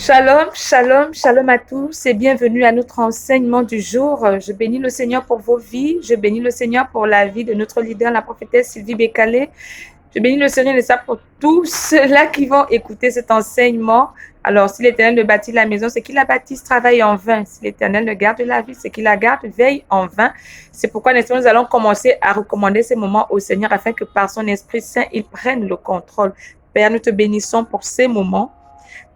Shalom, shalom, shalom à tous et bienvenue à notre enseignement du jour. Je bénis le Seigneur pour vos vies. Je bénis le Seigneur pour la vie de notre leader, la prophétesse Sylvie Bécalé. Je bénis le Seigneur de ça pour tous ceux-là qui vont écouter cet enseignement. Alors, si l'Éternel ne bâtit la maison, c'est qu'il la bâtisse, travaille en vain. Si l'Éternel ne garde la vie, c'est qu'il la garde, veille en vain. C'est pourquoi, nous allons commencer à recommander ces moments au Seigneur afin que par son Esprit Saint, il prenne le contrôle. Père, nous te bénissons pour ces moments.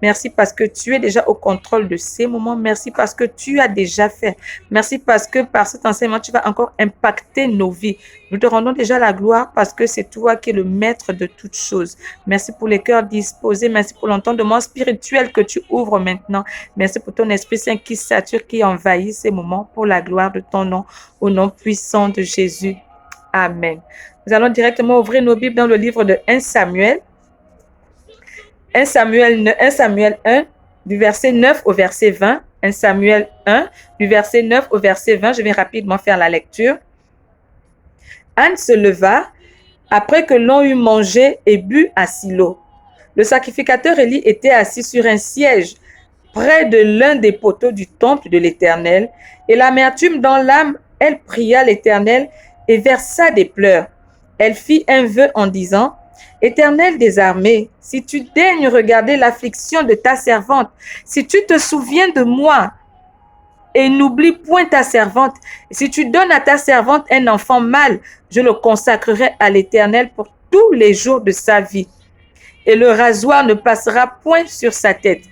Merci parce que tu es déjà au contrôle de ces moments. Merci parce que tu as déjà fait. Merci parce que par cet enseignement, tu vas encore impacter nos vies. Nous te rendons déjà la gloire parce que c'est toi qui es le maître de toutes choses. Merci pour les cœurs disposés. Merci pour l'entendement spirituel que tu ouvres maintenant. Merci pour ton Esprit Saint qui sature, qui envahit ces moments pour la gloire de ton nom, au nom puissant de Jésus. Amen. Nous allons directement ouvrir nos Bibles dans le livre de 1 Samuel. 1 Samuel 1, du verset 9 au verset 20. 1 Samuel 1, du verset 9 au verset 20. Je vais rapidement faire la lecture. Anne se leva après que l'on eut mangé et bu à Silo. Le sacrificateur Élie était assis sur un siège près de l'un des poteaux du temple de l'Éternel. Et l'amertume dans l'âme, elle pria l'Éternel et versa des pleurs. Elle fit un vœu en disant: Éternel des armées, si tu daignes regarder l'affliction de ta servante, si tu te souviens de moi et n'oublie point ta servante, si tu donnes à ta servante un enfant mâle, je le consacrerai à l'Éternel pour tous les jours de sa vie. Et le rasoir ne passera point sur sa tête.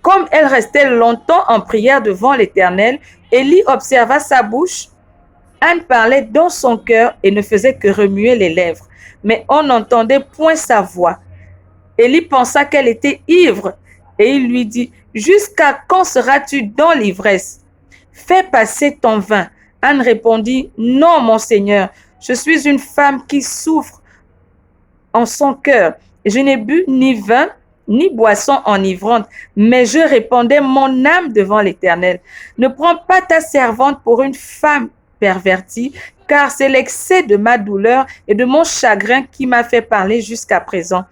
Comme elle restait longtemps en prière devant l'Éternel, Élie observa sa bouche. Anne parlait dans son cœur et ne faisait que remuer les lèvres, mais on n'entendait point sa voix. Élie pensa qu'elle était ivre, et il lui dit: Jusqu'à quand seras-tu dans l'ivresse? Fais passer ton vin. Anne répondit: Non, mon Seigneur, je suis une femme qui souffre en son cœur. Je n'ai bu ni vin, ni boisson enivrante, mais je répandais mon âme devant l'Éternel. Ne prends pas ta servante pour une femme pervertie, car c'est l'excès de ma douleur et de mon chagrin qui m'a fait parler jusqu'à présent.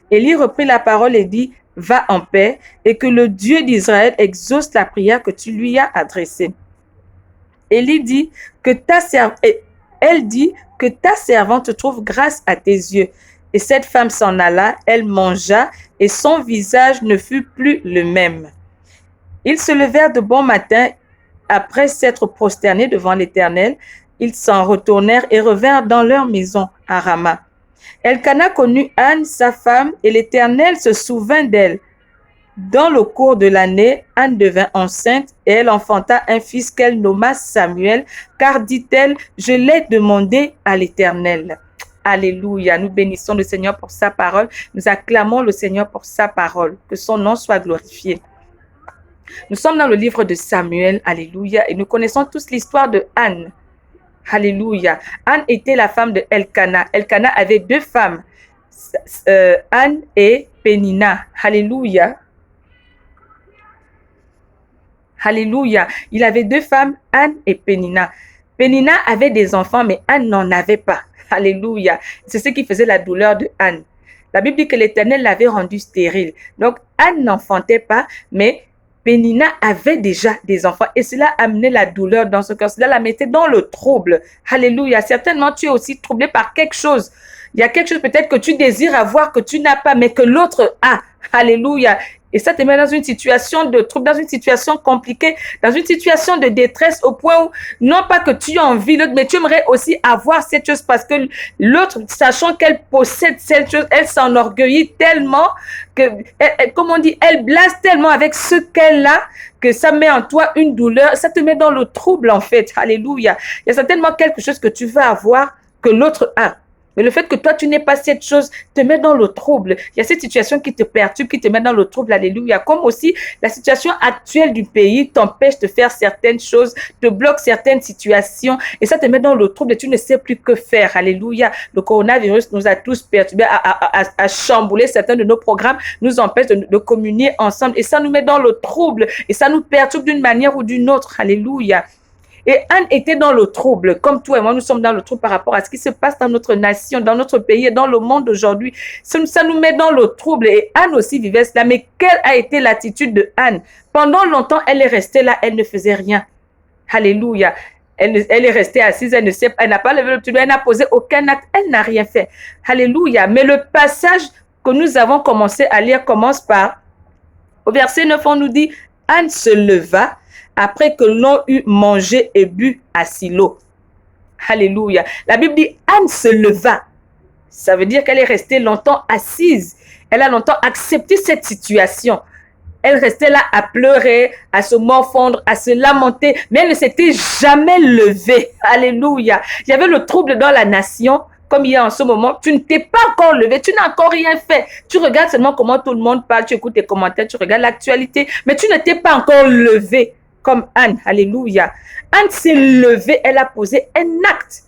Élie reprit la parole et dit: Va en paix, et que le Dieu d'Israël exauce la prière que tu lui as adressée. Elle dit que ta servante trouve grâce à tes yeux. Et cette femme s'en alla, elle mangea, et son visage ne fut plus le même. Ils se levèrent de bon matin, après s'être prosternés devant l'Éternel. Ils s'en retournèrent et revinrent dans leur maison à Rama. Elkana connut Anne, sa femme, et l'Éternel se souvint d'elle. Dans le cours de l'année, Anne devint enceinte et elle enfanta un fils qu'elle nomma Samuel, car dit-elle: Je l'ai demandé à l'Éternel. Alléluia, nous bénissons le Seigneur pour sa parole, nous acclamons le Seigneur pour sa parole, que son nom soit glorifié. Nous sommes dans le livre de Samuel, alléluia, et nous connaissons tous l'histoire de Anne. Alléluia. Anne était la femme de Elkana. Elkana avait deux femmes, Anne et Pénina. Alléluia. Alléluia. Il avait deux femmes, Anne et Pénina. Pénina avait des enfants, mais Anne n'en avait pas. Alléluia. C'est ce qui faisait la douleur de Anne. La Bible dit que l'Éternel l'avait rendue stérile. Donc, Anne n'enfantait pas, mais Pénina avait déjà des enfants et cela amenait la douleur dans ce cœur. Cela la mettait dans le trouble. Alléluia. Certainement, tu es aussi troublé par quelque chose. Il y a quelque chose peut-être que tu désires avoir, que tu n'as pas, mais que l'autre a. Alléluia. Et ça te met dans une situation de trouble, dans une situation compliquée, dans une situation de détresse au point où, non pas que tu as envie l'autre, mais tu aimerais aussi avoir cette chose parce que l'autre, sachant qu'elle possède cette chose, elle s'enorgueillit tellement que, comme on dit, elle blase tellement avec ce qu'elle a que ça met en toi une douleur, ça te met dans le trouble en fait. Alléluia. Il y a certainement quelque chose que tu veux avoir que l'autre a. Mais le fait que toi, tu n'aies pas cette chose te met dans le trouble. Il y a cette situation qui te perturbe, qui te met dans le trouble. Alléluia. Comme aussi, la situation actuelle du pays t'empêche de faire certaines choses, te bloque certaines situations. Et ça te met dans le trouble et tu ne sais plus que faire. Alléluia. Le coronavirus nous a tous perturbés, à chambouler certains de nos programmes, nous empêche de communier ensemble. Et ça nous met dans le trouble. Et ça nous perturbe d'une manière ou d'une autre. Alléluia. Et Anne était dans le trouble, comme toi et moi, nous sommes dans le trouble par rapport à ce qui se passe dans notre nation, dans notre pays et dans le monde aujourd'hui. Ça nous met dans le trouble. Et Anne aussi vivait cela. Mais quelle a été l'attitude de Anne? Pendant longtemps, elle est restée là, elle ne faisait rien. Alléluia. Elle est restée assise, elle n'a pas levé le pied, elle n'a posé aucun acte, elle n'a rien fait. Alléluia. Mais le passage que nous avons commencé à lire commence par, au verset 9, on nous dit, Anne se leva après que l'on eut mangé et bu à Silo. Alléluia. La Bible dit, Anne se leva. Ça veut dire qu'elle est restée longtemps assise. Elle a longtemps accepté cette situation. Elle restait là à pleurer, à se morfondre, à se lamenter, mais elle ne s'était jamais levée. Alléluia. Il y avait le trouble dans la nation, comme il y a en ce moment. Tu ne t'es pas encore levé, tu n'as encore rien fait. Tu regardes seulement comment tout le monde parle, tu écoutes les commentaires, tu regardes l'actualité, mais tu ne t'es pas encore levé comme Anne. Alléluia. Anne s'est levée, elle a posé un acte.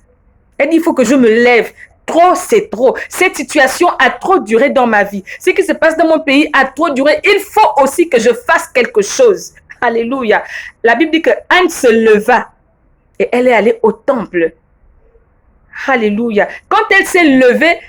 Elle dit, il faut que je me lève. Trop, c'est trop. Cette situation a trop duré dans ma vie. Ce qui se passe dans mon pays a trop duré. Il faut aussi que je fasse quelque chose. Alléluia. La Bible dit que Anne se leva et elle est allée au temple. Alléluia. Quand elle s'est levée,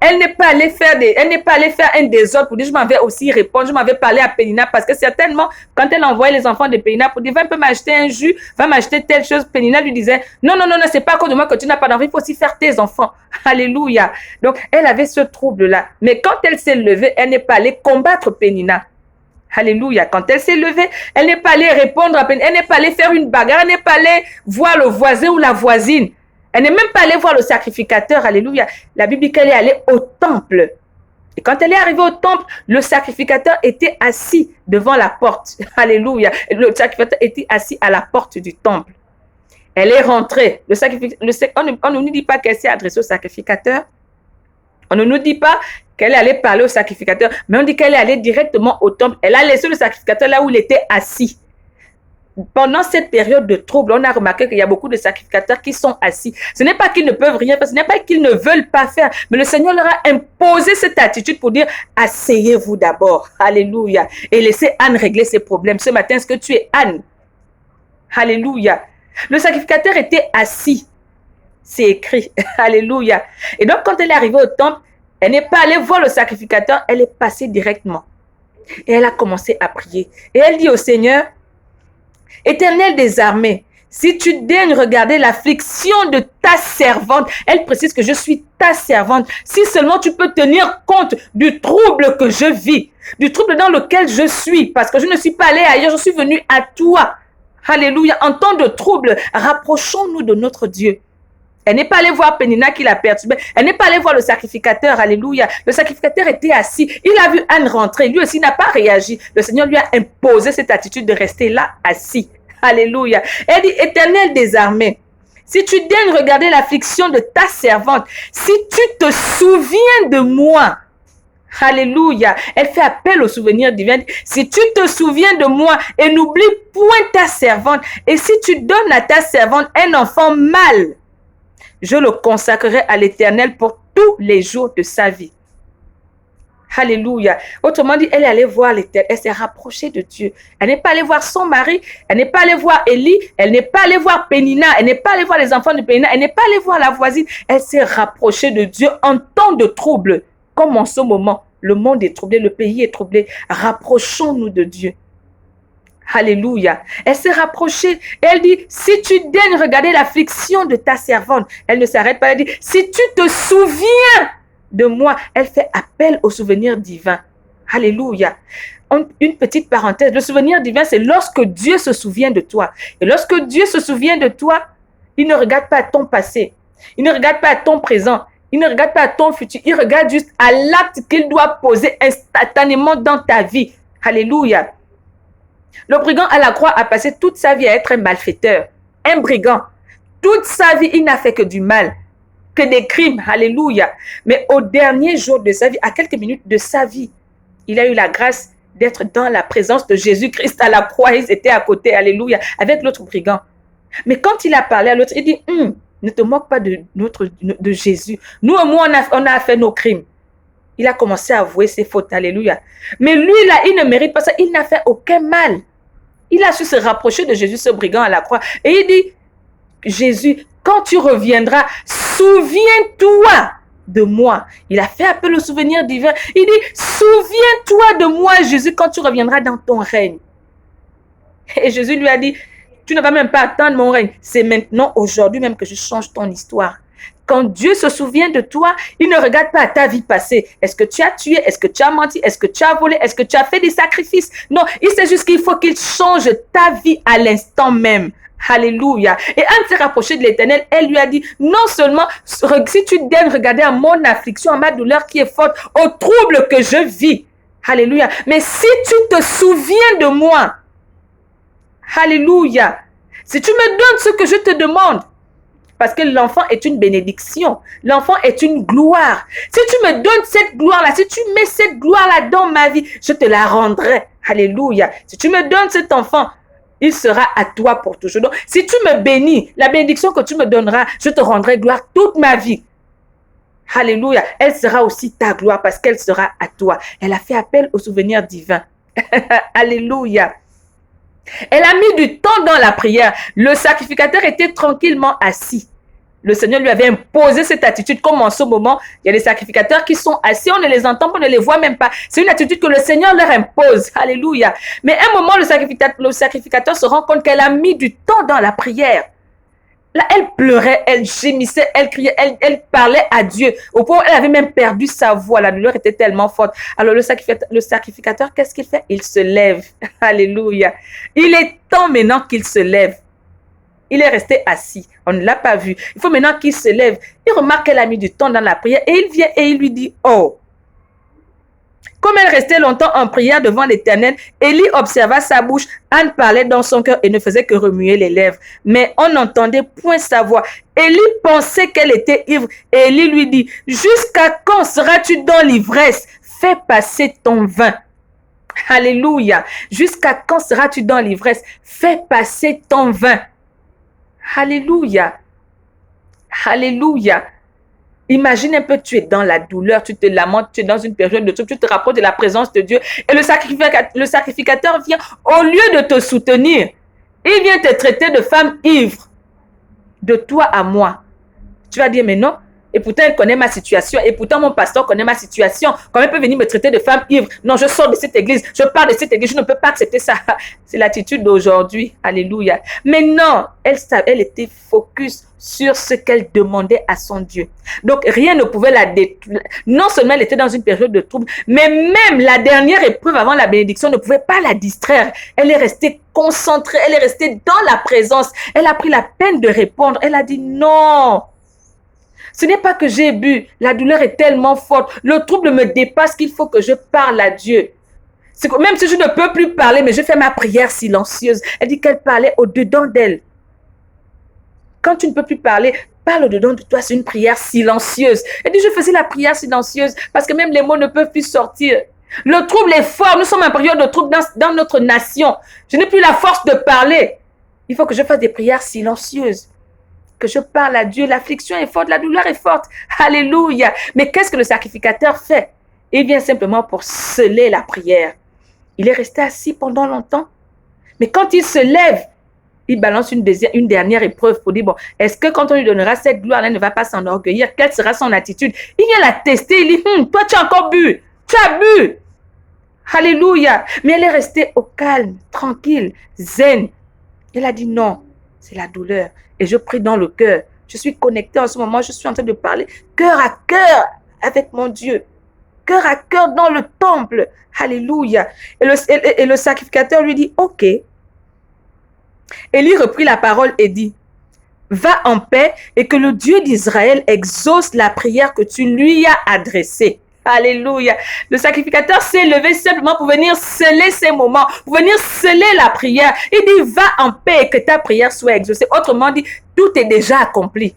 elle n'est pas allée faire un désordre pour dire je m'en vais aussi répondre, je m'en vais parler à Pénina parce que certainement quand elle envoyait les enfants de Pénina pour dire va un peu m'acheter un jus, va m'acheter telle chose, Pénina lui disait non, c'est pas à cause de moi que tu n'as pas d'enfant, il faut aussi faire tes enfants. Alléluia. Donc elle avait ce trouble-là. Mais quand elle s'est levée, elle n'est pas allée combattre Pénina. Alléluia. Quand elle s'est levée, elle n'est pas allée répondre à Pénina, elle n'est pas allée faire une bagarre, elle n'est pas allée voir le voisin ou la voisine. Elle n'est même pas allée voir le sacrificateur. Alléluia. La Bible dit qu'elle est allée au temple. Et quand elle est arrivée au temple, le sacrificateur était assis devant la porte. Alléluia. Le sacrificateur était assis à la porte du temple. Elle est rentrée. On ne nous dit pas qu'elle s'est adressée au sacrificateur. On ne nous dit pas qu'elle est allée parler au sacrificateur, mais on dit qu'elle est allée directement au temple. Elle a laissé le sacrificateur là où il était assis. Pendant cette période de trouble, on a remarqué qu'il y a beaucoup de sacrificateurs qui sont assis. Ce n'est pas qu'ils ne peuvent rien faire, ce n'est pas qu'ils ne veulent pas faire, mais le Seigneur leur a imposé cette attitude pour dire « asseyez-vous d'abord ». Alléluia. Et laissez Anne régler ses problèmes. Ce matin, est-ce que tu es Anne? Alléluia. Le sacrificateur était assis. C'est écrit. Alléluia. Et donc, quand elle est arrivée au temple, elle n'est pas allée voir le sacrificateur, elle est passée directement. Et elle a commencé à prier. Et elle dit au Seigneur, Éternel des armées, si tu daignes regarder l'affliction de ta servante, elle précise que je suis ta servante, si seulement tu peux tenir compte du trouble que je vis, du trouble dans lequel je suis, parce que je ne suis pas allée ailleurs, je suis venue à toi. Alléluia. En temps de trouble, rapprochons-nous de notre Dieu. Elle n'est pas allée voir Pénina qui l'a perturbée. Elle n'est pas allée voir le sacrificateur. Alléluia. Le sacrificateur était assis. Il a vu Anne rentrer. Lui aussi n'a pas réagi. Le Seigneur lui a imposé cette attitude de rester là assis. Alléluia. Elle dit, Éternel des armées, si tu daignes regarder l'affliction de ta servante, si tu te souviens de moi. Alléluia. Elle fait appel au souvenir divin. Si tu te souviens de moi et n'oublie point ta servante, et si tu donnes à ta servante un enfant mâle, je le consacrerai à l'Éternel pour tous les jours de sa vie. Alléluia. Autrement dit, elle est allée voir l'Éternel. Elle s'est rapprochée de Dieu. Elle n'est pas allée voir son mari. Elle n'est pas allée voir Élie. Elle n'est pas allée voir Pénina. Elle n'est pas allée voir les enfants de Pénina. Elle n'est pas allée voir la voisine. Elle s'est rapprochée de Dieu en temps de trouble. Comme en ce moment, le monde est troublé, le pays est troublé. Rapprochons-nous de Dieu. Alléluia. Elle s'est rapprochée et elle dit, si tu daignes regarder l'affliction de ta servante, elle ne s'arrête pas, elle dit, si tu te souviens de moi, elle fait appel au souvenir divin. Alléluia. Une petite parenthèse, le souvenir divin, c'est lorsque Dieu se souvient de toi. Et lorsque Dieu se souvient de toi, il ne regarde pas à ton passé, il ne regarde pas à ton présent, il ne regarde pas à ton futur, il regarde juste à l'acte qu'il doit poser instantanément dans ta vie. Alléluia. Le brigand à la croix a passé toute sa vie à être un malfaiteur, un brigand. Toute sa vie, il n'a fait que du mal, que des crimes. Alléluia. Mais au dernier jour de sa vie, à quelques minutes de sa vie, il a eu la grâce d'être dans la présence de Jésus-Christ à la croix. Ils étaient à côté, alléluia, avec l'autre brigand. Mais quand il a parlé à l'autre, il dit, ne te moque pas de Jésus. Nous et moi, on a fait nos crimes. Il a commencé à avouer ses fautes, alléluia. Mais lui, là, il ne mérite pas ça. Il n'a fait aucun mal. Il a su se rapprocher de Jésus, ce brigand à la croix. Et il dit, Jésus, quand tu reviendras, souviens-toi de moi. Il a fait appel au souvenir divin. Il dit, souviens-toi de moi, Jésus, quand tu reviendras dans ton règne. Et Jésus lui a dit, tu ne vas même pas attendre mon règne. C'est maintenant, aujourd'hui même que je change ton histoire. Quand Dieu se souvient de toi, il ne regarde pas à ta vie passée. Est-ce que tu as tué? Est-ce que tu as menti? Est-ce que tu as volé? Est-ce que tu as fait des sacrifices? Non, il sait juste qu'il faut qu'il change ta vie à l'instant même. Alléluia. Et Anne s'est rapprochée de l'Éternel. Elle lui a dit, non seulement si tu daignes regarder à mon affliction, à ma douleur qui est forte, au trouble que je vis. Alléluia. Mais si tu te souviens de moi, alléluia, si tu me donnes ce que je te demande, parce que l'enfant est une bénédiction. L'enfant est une gloire. Si tu me donnes cette gloire-là, si tu mets cette gloire-là dans ma vie, je te la rendrai. Alléluia. Si tu me donnes cet enfant, il sera à toi pour toujours. Donc, si tu me bénis, la bénédiction que tu me donneras, je te rendrai gloire toute ma vie. Alléluia. Elle sera aussi ta gloire parce qu'elle sera à toi. Elle a fait appel au souvenir divin. Alléluia. Elle a mis du temps dans la prière. Le sacrificateur était tranquillement assis. Le Seigneur lui avait imposé cette attitude, comme en ce moment, il y a des sacrificateurs qui sont assis, on ne les entend pas, on ne les voit même pas. C'est une attitude que le Seigneur leur impose. Alléluia. Mais à un moment, le sacrificateur se rend compte qu'elle a mis du temps dans la prière. Là, elle pleurait, elle gémissait, elle criait, elle parlait à Dieu. Au point où elle avait même perdu sa voix. La douleur était tellement forte. Alors le sacrificateur, qu'est-ce qu'il fait? Il se lève. Alléluia. Il est temps maintenant qu'il se lève. Il est resté assis. On ne l'a pas vu. Il faut maintenant qu'il se lève. Il remarque qu'elle a mis du temps dans la prière. Et il vient et il lui dit, oh. Comme elle restait longtemps en prière devant l'Éternel, Élie observa sa bouche. Anne parlait dans son cœur et ne faisait que remuer les lèvres. Mais on n'entendait point sa voix. Élie pensait qu'elle était ivre. Et Élie lui dit, jusqu'à quand seras-tu dans l'ivresse? Fais passer ton vin. Alléluia. Jusqu'à quand seras-tu dans l'ivresse? Fais passer ton vin. Alléluia. Alléluia. Imagine un peu, tu es dans la douleur, tu te lamentes, tu es dans une période de trouble, tu te rapproches de la présence de Dieu et le sacrificateur vient, au lieu de te soutenir, il vient te traiter de femme ivre. De toi à moi. Tu vas dire, mais non, et pourtant elle connaît ma situation, et pourtant mon pasteur connaît ma situation. Comment elle peut venir me traiter de femme ivre? Non, je sors de cette église, je pars de cette église, je ne peux pas accepter ça. C'est l'attitude d'aujourd'hui. Alléluia. Mais non, elle était focus sur ce qu'elle demandait à son Dieu. Donc rien ne pouvait la détruire. Non seulement elle était dans une période de trouble, mais même la dernière épreuve avant la bénédiction ne pouvait pas la distraire. Elle est restée concentrée, elle est restée dans la présence. Elle a pris la peine de répondre. Elle a dit non. Ce n'est pas que j'ai bu, la douleur est tellement forte, le trouble me dépasse qu'il faut que je parle à Dieu. Même si je ne peux plus parler, mais je fais ma prière silencieuse. Elle dit qu'elle parlait au-dedans d'elle. Quand tu ne peux plus parler, parle au-dedans de toi, c'est une prière silencieuse. Elle dit, je faisais la prière silencieuse parce que même les mots ne peuvent plus sortir. Le trouble est fort, nous sommes en période de trouble dans notre nation. Je n'ai plus la force de parler. Il faut que je fasse des prières silencieuses. Que je parle à Dieu, l'affliction est forte, la douleur est forte. Alléluia. Mais qu'est-ce que le sacrificateur fait? Il vient simplement pour sceller la prière. Il est resté assis pendant longtemps. Mais quand il se lève, il balance une dernière épreuve pour dire, bon, est-ce que quand on lui donnera cette gloire, elle ne va pas s'enorgueillir? Quelle sera son attitude? Il vient la tester, il dit, toi tu as encore bu, tu as bu. Alléluia. Mais elle est restée au calme, tranquille, zen. Elle a dit non, c'est la douleur. Et je prie dans le cœur. Je suis connectée en ce moment, je suis en train de parler cœur à cœur avec mon Dieu. Cœur à cœur dans le temple. Alléluia. Et le sacrificateur lui dit, ok. Élie reprit la parole et dit, va en paix et que le Dieu d'Israël exauce la prière que tu lui as adressée. Alléluia. Le sacrificateur s'est levé simplement pour venir sceller ces moments, pour venir sceller la prière. Il dit, va en paix et que ta prière soit exaucée. Autrement dit, tout est déjà accompli.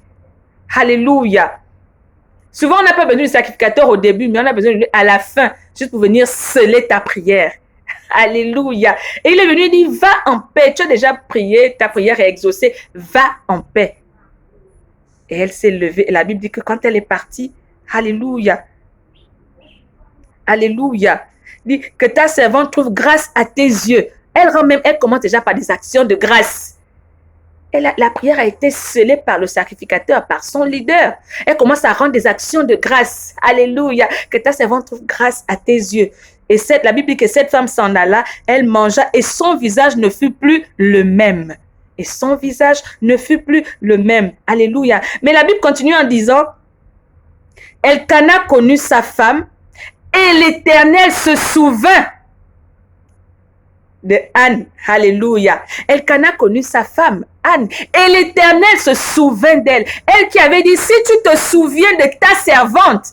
Alléluia. Souvent, on n'a pas besoin du sacrificateur au début, mais on a besoin de lui à la fin, juste pour venir sceller ta prière. Alléluia. Et il est venu, il dit, va en paix. Tu as déjà prié, ta prière est exaucée. Va en paix. Et elle s'est levée. Et la Bible dit que quand elle est partie, alléluia. Alléluia. Dit que ta servante trouve grâce à tes yeux. Elle commence déjà par des actions de grâce. La prière a été scellée par le sacrificateur, par son leader. Elle commence à rendre des actions de grâce. Alléluia. Que ta servante trouve grâce à tes yeux. Et la Bible dit que cette femme s'en alla, elle mangea et son visage ne fut plus le même. Et son visage ne fut plus le même. Alléluia. Mais la Bible continue en disant, Elkana connut sa femme et l'Éternel se souvint de Anne. Alléluia. Elkana connut sa femme, Anne, et l'Éternel se souvint d'elle. Elle qui avait dit, si tu te souviens de ta servante,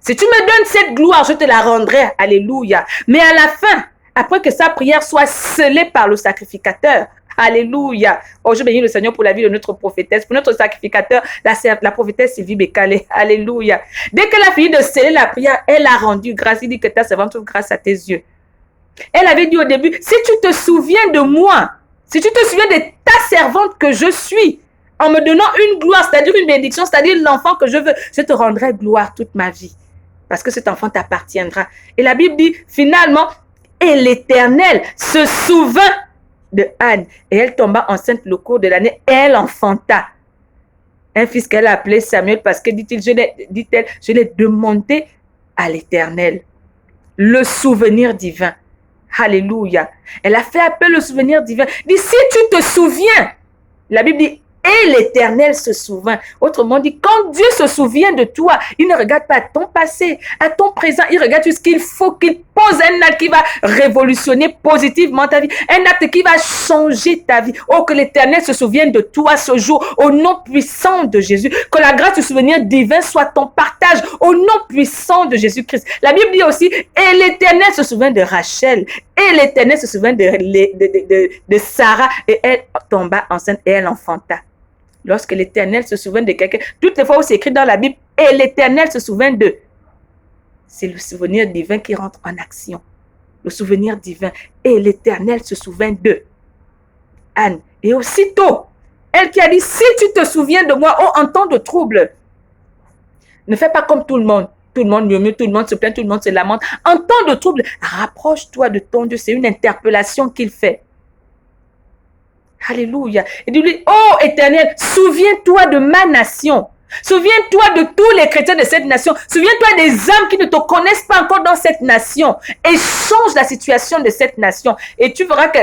si tu me donnes cette gloire, je te la rendrai. Alléluia. Mais à la fin, après que sa prière soit scellée par le sacrificateur, alléluia. Oh, je bénis le Seigneur pour la vie de notre prophétesse, pour notre sacrificateur, la prophétesse Sylvie Bécalé. Alléluia. Dès qu'elle a fini de sceller la prière, elle a rendu grâce. Il dit que ta servante trouve grâce à tes yeux. Elle avait dit au début, si tu te souviens de moi, si tu te souviens de ta servante que je suis, en me donnant une gloire, c'est-à-dire une bénédiction, c'est-à-dire l'enfant que je veux, je te rendrai gloire toute ma vie. Parce que cet enfant t'appartiendra. Et la Bible dit, finalement, et l'Éternel se souvint de Anne. Et elle tomba enceinte le cours de l'année. Et elle enfanta un fils qu'elle a appelé Samuel parce que, dit-elle, je l'ai demandé à l'Éternel. Le souvenir divin. Alléluia. Elle a fait appel au souvenir divin. Dit, si tu te souviens, la Bible dit, et l'Éternel se souvint. Autrement dit, quand Dieu se souvient de toi, il ne regarde pas à ton passé, à ton présent, il regarde juste qu'il faut qu'il pose un acte qui va révolutionner positivement ta vie, un acte qui va changer ta vie. Oh, que l'Éternel se souvienne de toi ce jour, au nom puissant de Jésus. Que la grâce du souvenir divin soit ton partage, au nom puissant de Jésus-Christ. La Bible dit aussi, et l'Éternel se souvint de Rachel, et l'Éternel se souvint de Sarah, et elle tomba enceinte et elle enfanta. Lorsque l'Éternel se souvient de quelqu'un, toutes les fois où c'est écrit dans la Bible, et l'Éternel se souvient d'eux, c'est le souvenir divin qui rentre en action. Le souvenir divin. Et l'Éternel se souvient d'eux. Anne. Et aussitôt, elle qui a dit, si tu te souviens de moi, oh, en temps de trouble, ne fais pas comme tout le monde. Tout le monde murmure, tout le monde se plaint, tout le monde se lamente. En temps de trouble, rapproche-toi de ton Dieu. C'est une interpellation qu'il fait. Alléluia. Et dis-lui, oh Éternel, souviens-toi de ma nation. Souviens-toi de tous les chrétiens de cette nation. Souviens-toi des âmes qui ne te connaissent pas encore dans cette nation. Et change la situation de cette nation. Et tu verras que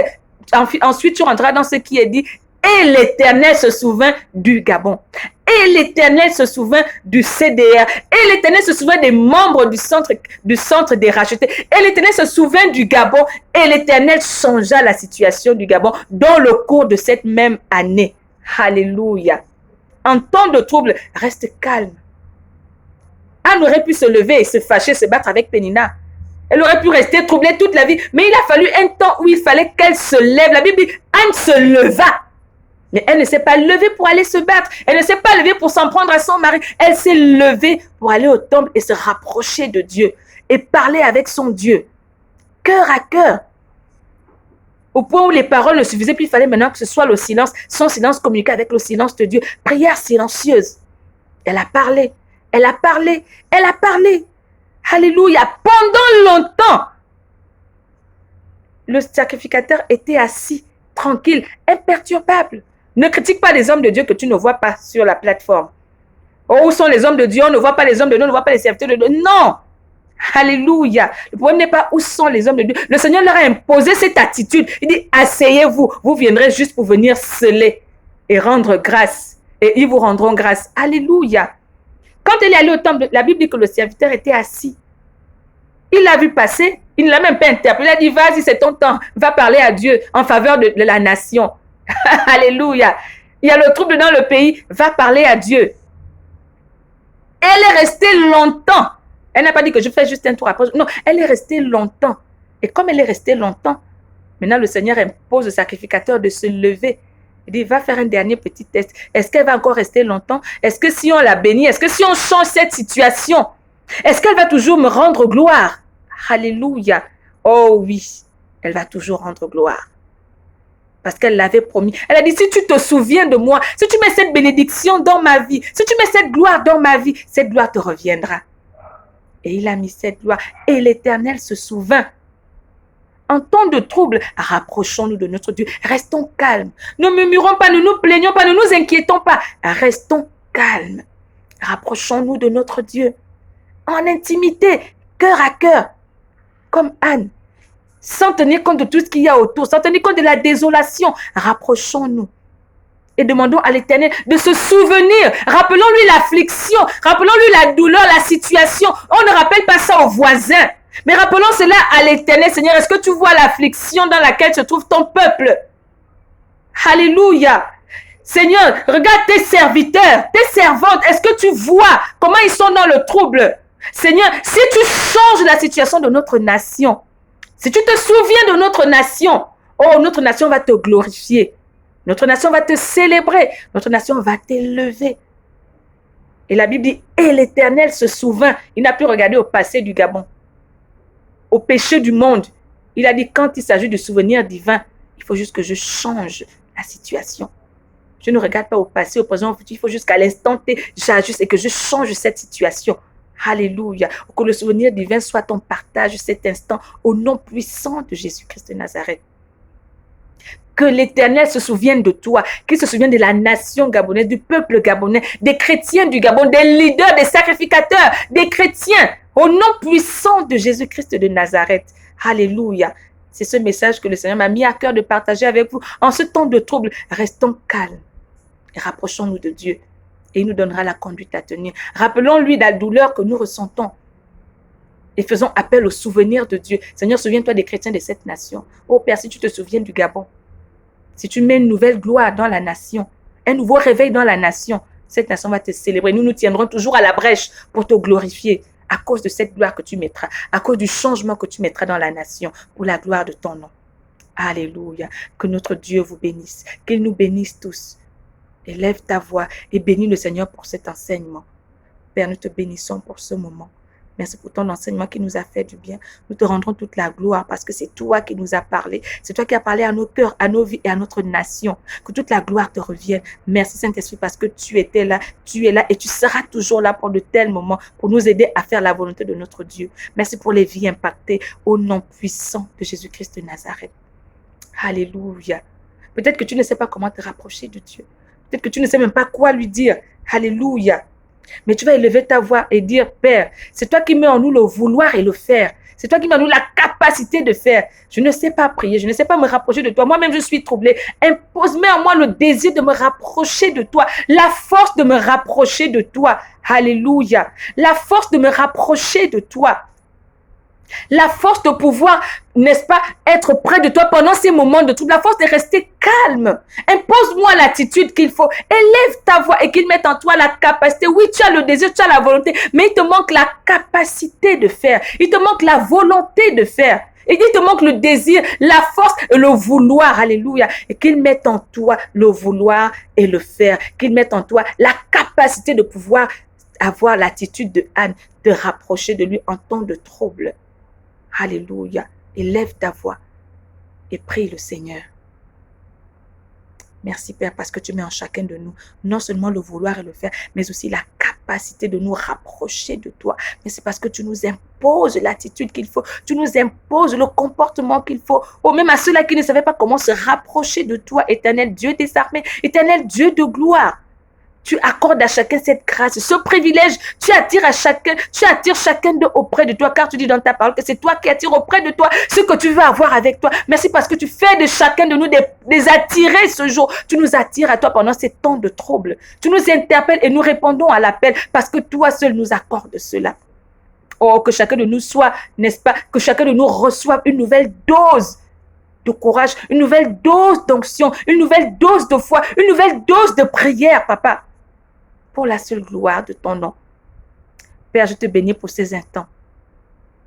ensuite tu rentreras dans ce qui est dit. Et l'Éternel se souvint du Gabon. Et l'Éternel se souvint du CDR. Et l'Éternel se souvint des membres du centre des rachetés. Et l'Éternel se souvint du Gabon. Et l'Éternel changea la situation du Gabon dans le cours de cette même année. Alléluia. En temps de trouble, reste calme. Anne aurait pu se lever et se fâcher, se battre avec Pénina. Elle aurait pu rester troublée toute la vie. Mais il a fallu un temps où il fallait qu'elle se lève. La Bible dit, Anne se leva. Mais elle ne s'est pas levée pour aller se battre. Elle ne s'est pas levée pour s'en prendre à son mari. Elle s'est levée pour aller au temple et se rapprocher de Dieu. Et parler avec son Dieu. Cœur à cœur. Au point où les paroles ne suffisaient plus, il fallait maintenant que ce soit le silence. Son silence communiqué avec le silence de Dieu. Prière silencieuse. Elle a parlé. Elle a parlé. Elle a parlé. Alléluia. Pendant longtemps, le sacrificateur était assis, tranquille, imperturbable. Ne critique pas les hommes de Dieu que tu ne vois pas sur la plateforme. Oh, où sont les hommes de Dieu? On ne voit pas les hommes de Dieu, on ne voit pas les serviteurs de Dieu. Non. Alléluia. Le problème n'est pas où sont les hommes de Dieu. Le Seigneur leur a imposé cette attitude. Il dit, asseyez-vous. Vous viendrez juste pour venir sceller et rendre grâce. Et ils vous rendront grâce. Alléluia. Quand elle est allée au temple, la Bible dit que le serviteur était assis. Il l'a vu passer. Il ne l'a même pas interpellé. Il a dit, vas-y, c'est ton temps. Va parler à Dieu en faveur de la nation. Alléluia. Il y a le trouble dans le pays. Va parler à Dieu. Elle est restée longtemps. Elle n'a pas dit que je fais juste un tour après. Non, elle est restée longtemps. Et comme elle est restée longtemps, maintenant le Seigneur impose au sacrificateur de se lever. Il dit, va faire un dernier petit test. Est-ce qu'elle va encore rester longtemps? Est-ce que si on la bénit, est-ce que si on change cette situation, est-ce qu'elle va toujours me rendre gloire? Alléluia. Oh oui, elle va toujours rendre gloire. Parce qu'elle l'avait promis. Elle a dit, si tu te souviens de moi, si tu mets cette bénédiction dans ma vie, si tu mets cette gloire dans ma vie, cette gloire te reviendra. Et il a mis cette gloire. Et l'Éternel se souvint En temps de trouble, rapprochons-nous de notre Dieu. Restons calmes. Ne murmurons pas, ne nous plaignons pas, ne nous inquiétons pas. Restons calmes. Rapprochons-nous de notre Dieu. En intimité, cœur à cœur. Comme Anne. Sans tenir compte de tout ce qu'il y a autour, sans tenir compte de la désolation. Rapprochons-nous. Et demandons à l'Éternel de se souvenir. Rappelons-lui l'affliction. Rappelons-lui la douleur, la situation. On ne rappelle pas ça aux voisins. Mais rappelons cela à l'Éternel. Seigneur, est-ce que tu vois l'affliction dans laquelle se trouve ton peuple? Alléluia. Seigneur, regarde tes serviteurs, tes servantes. Est-ce que tu vois comment ils sont dans le trouble? Seigneur, si tu changes la situation de notre nation, si tu te souviens de notre nation, oh, notre nation va te glorifier. Notre nation va te célébrer. Notre nation va t'élever. Et la Bible dit, et l'Éternel se souvint. Il n'a plus regardé au passé du Gabon, au péché du monde. Il a dit, quand il s'agit de souvenirs divins, il faut juste que je change la situation. Je ne regarde pas au passé, au présent, au futur. Il faut juste qu'à l'instant T, j'ajuste et que je change cette situation. Alléluia. Que le souvenir divin soit ton partage cet instant au nom puissant de Jésus-Christ de Nazareth. Que l'Éternel se souvienne de toi, qu'il se souvienne de la nation gabonaise, du peuple gabonais, des chrétiens du Gabon, des leaders, des sacrificateurs, des chrétiens, au nom puissant de Jésus-Christ de Nazareth. Alléluia. C'est ce message que le Seigneur m'a mis à cœur de partager avec vous. En ce temps de trouble, restons calmes et rapprochons-nous de Dieu. Et il nous donnera la conduite à tenir. Rappelons-lui la douleur que nous ressentons. Et faisons appel au souvenir de Dieu. Seigneur, souviens-toi des chrétiens de cette nation. Oh Père, si tu te souviens du Gabon, si tu mets une nouvelle gloire dans la nation, un nouveau réveil dans la nation, cette nation va te célébrer. Nous nous tiendrons toujours à la brèche pour te glorifier à cause de cette gloire que tu mettras, à cause du changement que tu mettras dans la nation pour la gloire de ton nom. Alléluia. Que notre Dieu vous bénisse, qu'il nous bénisse tous. Élève ta voix et bénis le Seigneur pour cet enseignement. Père, nous te bénissons pour ce moment. Merci pour ton enseignement qui nous a fait du bien. Nous te rendrons toute la gloire parce que c'est toi qui nous as parlé. C'est toi qui as parlé à nos cœurs, à nos vies et à notre nation. Que toute la gloire te revienne. Merci Saint-Esprit parce que tu étais là, tu es là et tu seras toujours là pour de tels moments pour nous aider à faire la volonté de notre Dieu. Merci pour les vies impactées au nom puissant de Jésus-Christ de Nazareth. Alléluia. Peut-être que tu ne sais pas comment te rapprocher de Dieu. Peut-être que tu ne sais même pas quoi lui dire. Alléluia. Mais tu vas élever ta voix et dire, Père, c'est toi qui mets en nous le vouloir et le faire. C'est toi qui mets en nous la capacité de faire. Je ne sais pas prier, je ne sais pas me rapprocher de toi. Moi-même, je suis troublée. Mets en moi le désir de me rapprocher de toi. La force de me rapprocher de toi. Alléluia. La force de me rapprocher de toi. La force de pouvoir, n'est-ce pas, être près de toi pendant ces moments de trouble. La force de rester calme. Impose-moi l'attitude qu'il faut. Élève ta voix et qu'il mette en toi la capacité. Oui, tu as le désir, tu as la volonté, mais il te manque la capacité de faire. Il te manque la volonté de faire. Et il te manque le désir, la force et le vouloir. Alléluia. Et qu'il mette en toi le vouloir et le faire. Qu'il mette en toi la capacité de pouvoir avoir l'attitude de Anne, de rapprocher de lui en temps de trouble. Alléluia. Élève ta voix et prie le Seigneur. Merci Père parce que tu mets en chacun de nous non seulement le vouloir et le faire, mais aussi la capacité de nous rapprocher de toi. Mais c'est parce que tu nous imposes l'attitude qu'il faut, tu nous imposes le comportement qu'il faut. Oh, même à ceux-là qui ne savaient pas comment se rapprocher de toi, éternel Dieu des armées, éternel Dieu de gloire. Tu accordes à chacun cette grâce, ce privilège. Tu attires chacun d'eux auprès de toi, car tu dis dans ta parole que c'est toi qui attires auprès de toi ce que tu veux avoir avec toi. Merci parce que tu fais de chacun de nous des attirés ce jour. Tu nous attires à toi pendant ces temps de trouble. Tu nous interpelles et nous répondons à l'appel parce que toi seul nous accordes cela. Oh, que chacun de nous soit, n'est-ce pas, que chacun de nous reçoive une nouvelle dose de courage, une nouvelle dose d'onction, une nouvelle dose de foi, une nouvelle dose de prière, papa. Pour la seule gloire de ton nom. Père, je te bénis pour ces instants.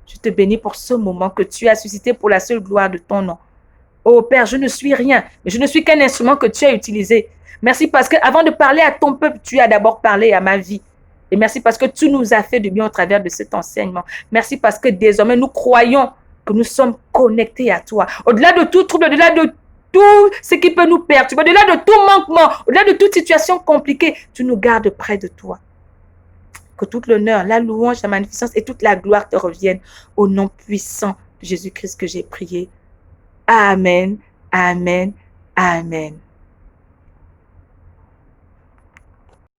Je te bénis pour ce moment que tu as suscité pour la seule gloire de ton nom. Oh Père, je ne suis rien, mais je ne suis qu'un instrument que tu as utilisé. Merci parce que avant de parler à ton peuple, tu as d'abord parlé à ma vie. Et merci parce que tu nous as fait du bien au travers de cet enseignement. Merci parce que désormais nous croyons que nous sommes connectés à toi. Au-delà de tout trouble, au-delà de tout ce qui peut nous perturber, au-delà de tout manquement, au-delà de toute situation compliquée, tu nous gardes près de toi. Que toute l'honneur, la louange, la magnificence et toute la gloire te reviennent au nom puissant de Jésus-Christ que j'ai prié. Amen, amen, amen.